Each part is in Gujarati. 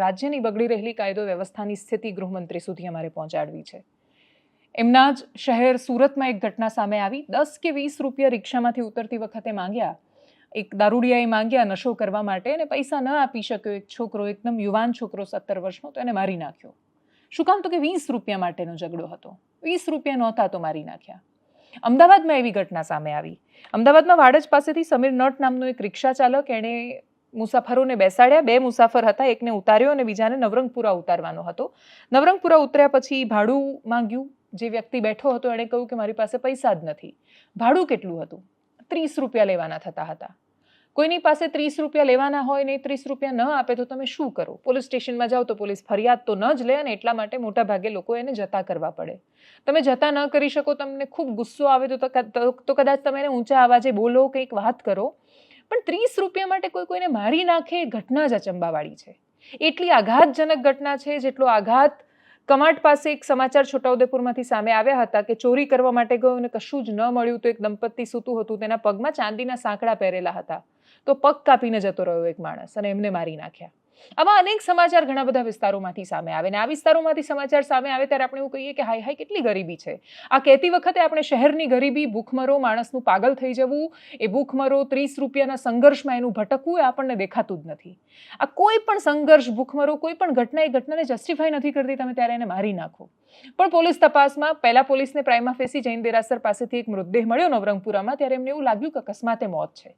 રાજ્યની બગડી રહેલી કાયદો વ્યવસ્થાની સ્થિતિ ગૃહમંત્રી સુધી અમારે પહોંચાડવી છે. એમના જ શહેર સુરતમાં એક ઘટના સામે આવી. 10 કે 20 રૂપિયા રિક્ષામાંથી ઉતરતી વખતે માંગ્યા. એક દારૂડિયાએ માંગ્યા નશો કરવા માટે અને પૈસા ન આપી શક્યો એક છોકરો, એકદમ યુવાન છોકરો 17 વર્ષનો, તો એને મારી નાખ્યો. શું કામ? તો કે 20 રૂપિયા માટેનો ઝઘડો હતો. 20 રૂપિયા નહોતા તો મારી નાખ્યા. અમદાવાદમાં એવી ઘટના સામે આવી. અમદાવાદમાં વાડજ પાસેથી સમીર નટ નામનો એક રિક્ષા ચાલક, એણે મુસાફરોને બેસાડ્યા. 2 મુસાફર હતા, એકને ઉતાર્યો અને બીજાને નવરંગપુરા ઉતારવાનો હતો. નવરંગપુરા ઉતર્યા પછી ભાડું માંગ્યું. જે વ્યક્તિ બેઠો હતો એણે કહ્યું કે મારી પાસે પૈસા જ નથી. ભાડું કેટલું હતું? 30 રૂપિયા લેવાના થતા હતા. કોઈની પાસે 30 રૂપિયા લેવાના હોય ને 30 રૂપિયા ન આપે તો તમે શું કરો? પોલીસ સ્ટેશનમાં જાઓ તો પોલીસ ફરિયાદ તો ન જ લે, અને એટલા માટે મોટા ભાગે લોકો એને જતા કરવા પડે. તમે જતા ન કરી શકો, તમને ખૂબ ગુસ્સો આવે તો કદાચ તમે એને ઊંચા અવાજે બોલો, કંઈક વાત કરો. પણ 30 રૂપિયા માટે કોઈને મારી નાખે, એ ઘટના જ અચંબાવાળી છે. એટલી આઘાતજનક ઘટના છે જેટલો આઘાત કમાટ પાસે એક સમાચાર છોટાઉદેપુરમાંથી સામે આવ્યા હતા કે ચોરી કરવા માટે ગયો અને કશું જ ન મળ્યું તો એક દંપતી સૂતું હતું, તેના પગમાં ચાંદીના સાંકડા પહેરેલા હતા, તો પગ કાપીને જતો રહ્યો એક માણસ અને એમને મારી નાખ્યા. આવા અનેક સમાચાર ઘણા બધા વિસ્તારોમાંથી સામે આવે, અને આ વિસ્તારોમાંથી સમાચાર સામે આવે ત્યારે આપણે એવું કહીએ કે હાય હાય કેટલી ગરીબી છે. આ કહેતી વખતે આપણે શહેરની ગરીબી, ભૂખમરો, માણસનું પાગલ થઈ જવું, એ ભૂખમરો 30 રૂપિયાના સંઘર્ષમાં એનું ભટકવું, એ આપણને દેખાતું જ નથી. આ કોઈ પણ સંઘર્ષ, ભૂખમરો, કોઈ પણ ઘટના એ ઘટનાને જસ્ટિફાઈ નથી કરતી તમે ત્યારે એને મારી નાખો. પણ પોલીસ તપાસમાં પહેલા પોલીસને પ્રાઇમા ફેસી જૈન દેરાસર પાસેથી એક મૃતદેહ મળ્યો નવરંગપુરામાં, ત્યારે એમને એવું લાગ્યું કે અકસ્માતે મોત છે.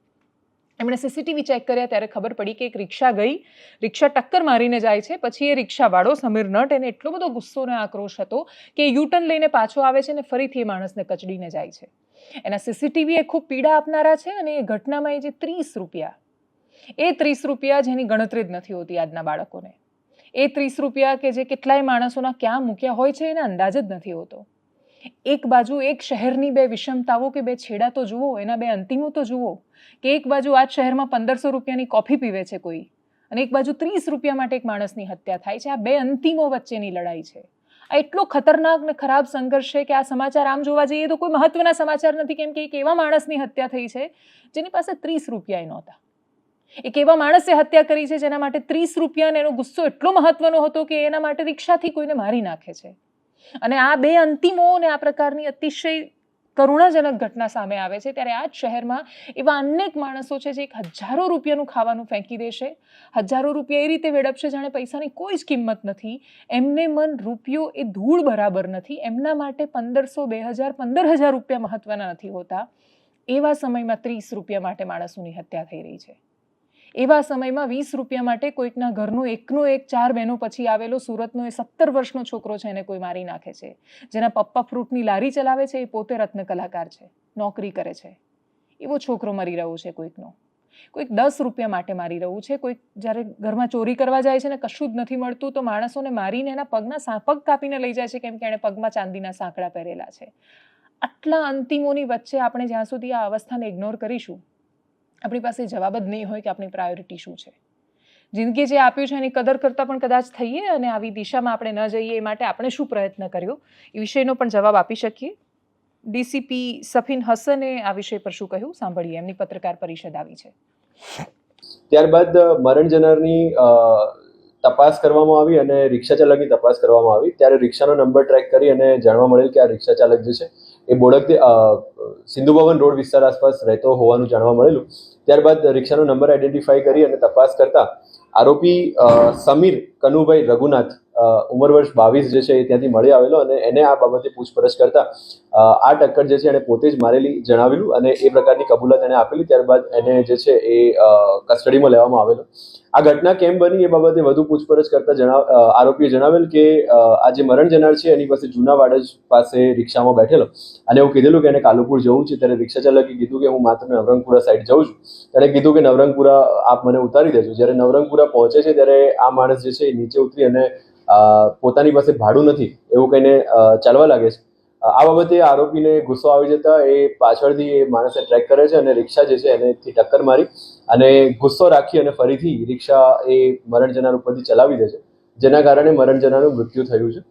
એમણે સીસીટીવી ચેક કર્યા ત્યારે ખબર પડી કે એક રિક્ષા ગઈ, રિક્ષા ટક્કર મારીને જાય છે. પછી એ રિક્ષાવાળો સમીર નટ, એને એટલો બધો ગુસ્સો અને આક્રોશ હતો કે એ યુટર્ન લઈને પાછો આવે છે અને ફરીથી એ માણસને કચડીને જાય છે. એના સીસીટીવી એ ખૂબ પીડા આપનારા છે. અને એ ઘટનામાં એ જે 30 રૂપિયા, એ 30 રૂપિયા જેની ગણતરી જ નથી હોતી આજના બાળકોને, એ 30 રૂપિયા કે જે કેટલાય માણસોના ક્યાં મૂક્યા હોય છે એને અંદાજ જ નથી હોતો. એક બાજુ એક શહેરની 2 વિષમતાઓ કે 2 છેડા તો જુઓ, એના 2 અંતિમો તો જુઓ, કે એક બાજુ આ શહેરમાં 1500 રૂપિયાની કોફી પીવે છે કોઈ, અને એક બાજુ 30 રૂપિયા માટે એક માણસની હત્યા થાય છે. આ 2 અંતિમો વચ્ચેની લડાઈ છે. આ એટલો ખતરનાક ને ખરાબ સંઘર્ષ છે કે આ સમાચાર આમ જોવા જઈએ તો કોઈ મહત્વના સમાચાર નથી, કેમ કે એક એવા માણસની હત્યા થઈ છે જેની પાસે 30 રૂપિયા નહોતા. એક એવા માણસે હત્યા કરી છે જેના માટે 30 રૂપિયાનો એનો ગુસ્સો એટલો મહત્વનો હતો કે એના માટે રિક્ષાથી કોઈને મારી નાખે છે. અને આ 2 અંતિમો અને આ પ્રકારની અતિશય કરુણાજનક ઘટના સામે આવે છે ત્યારે આ જ શહેરમાં એવા અનેક માણસો છે જે 1000 રૂપિયાનું ખાવાનું ફેંકી દેશે, 1000 રૂપિયા એ રીતે વેડપશે જાણે પૈસાની કોઈ જ કિંમત નથી. એમને મન રૂપિયો એ ધૂળ બરાબર નથી. એમના માટે 1500, 2000, 15000 રૂપિયા મહત્વના નથી હોતા. એવા સમયમાં 30 રૂપિયા માટે માણસોની હત્યા થઈ રહી છે. એવા સમયમાં 20 રૂપિયા માટે કોઈકના ઘરનો એકનો એક 4 બહેનો પછી આવેલો સુરતનો એ 17 વર્ષનો છોકરો છે એને કોઈ મારી નાખે છે. જેના પપ્પા ફ્રૂટની લારી ચલાવે છે, એ પોતે રત્ન કલાકાર છે, નોકરી કરે છે. એવો છોકરો મરી રહ્યો છે કોઈકનો. કોઈક 10 રૂપિયા માટે મારી રહ્યું છે. કોઈક જ્યારે ઘરમાં ચોરી કરવા જાય છે ને કશું જ નથી મળતું તો માણસોને મારીને એના પગ કાપીને લઈ જાય છે, કેમ કે એણે પગમાં ચાંદીના સાંકડા પહેરેલા છે. આટલા અંતિમોની વચ્ચે આપણે જ્યાં સુધી આ અવસ્થાને ઇગ્નોર કરીશું, આપણી પાસે જવાબ જ નહીં હોય કે આપણી પ્રાયોરિટી શું છે. જિંદગી જે આપ્યું છે એની કદર કરતાં પણ કદાચ થઈએ અને આવી દિશામાં આપણે ન જઈએ એ માટે આપણે શું પ્રયત્ન કર્યો એ વિષયનો પણ જવાબ આપી શકીએ. ડીસીપી સફીન હસને આ વિષય પર શું કહ્યું સાંભળીએ. એમની પત્રકાર પરિષદ આવી છે. ત્યારબાદ મરણ જનારની તપાસ કરવામાં આવી અને રિક્ષા ચાલકની તપાસ કરવામાં આવી. ત્યારે રિક્ષાનો નંબર ટ્રેક કરી અને જાણવા મળેલ કે આ રિક્ષા ચાલક જે છે એ બોડકથી સિંધુ ભવન રોડ વિસ્તાર આસપાસ રહેતો હોવાનું જાણવા મળેલું. ત્યારબાદ રિક્ષાનો નંબર આઈડેન્ટિફાઈ કરી અને તપાસ કરતા આરોપી સમીર કનુભાઈ રઘુનાથ ઉંમર વર્ષ 22 જે છે એ ત્યાંથી મળી આવેલો અને એને આ બાબતે પૂછપરછ કરતા આ ટક્કર જે છે એને પોતે જ મારેલી જણાવેલું અને એ પ્રકારની કબૂલાત એને આપેલી. ત્યારબાદ એને જે છે એ કસ્ટડીમાં લેવામાં આવેલો. આ ઘટના કેમ બની એ બાબતે વધુ પૂછપરછ કરતા આરોપીએ જણાવેલ કે આ જે મરણ જનાર છે એની પાસે જૂના વાડજ પાસે રિક્ષામાં બેઠેલો અને એવું કીધેલું કે એને કાલુપુર જવું છે. ત્યારે રિક્ષા ચાલકે કીધું કે હું માત્ર નવરંગપુરા સાઈડ જઉં છું. ત્યારે કીધું કે નવરંગપુરા આપ મને ઉતારી દેજો. જ્યારે નવરંગપુરા પહોંચે છે ત્યારે આ માણસ જે છે એ નીચે ઉતરી અને પોતાની પાસે ભાડું નથી એવું કહીને ચાલવા લાગે છે. આ બાબતે આરોપીને ગુસ્સો આવી જતા એ પાછળથી એ માણસને ટ્રેક કરે છે અને રિક્ષા જે છે એનેથી ટક્કર મારી અને ગુસ્સો રાખી અને ફરીથી રિક્ષા એ મરણ જનાર ઉપરથી ચલાવી દે છે, જેના કારણે મરણ જનારનું મૃત્યુ થયું છે.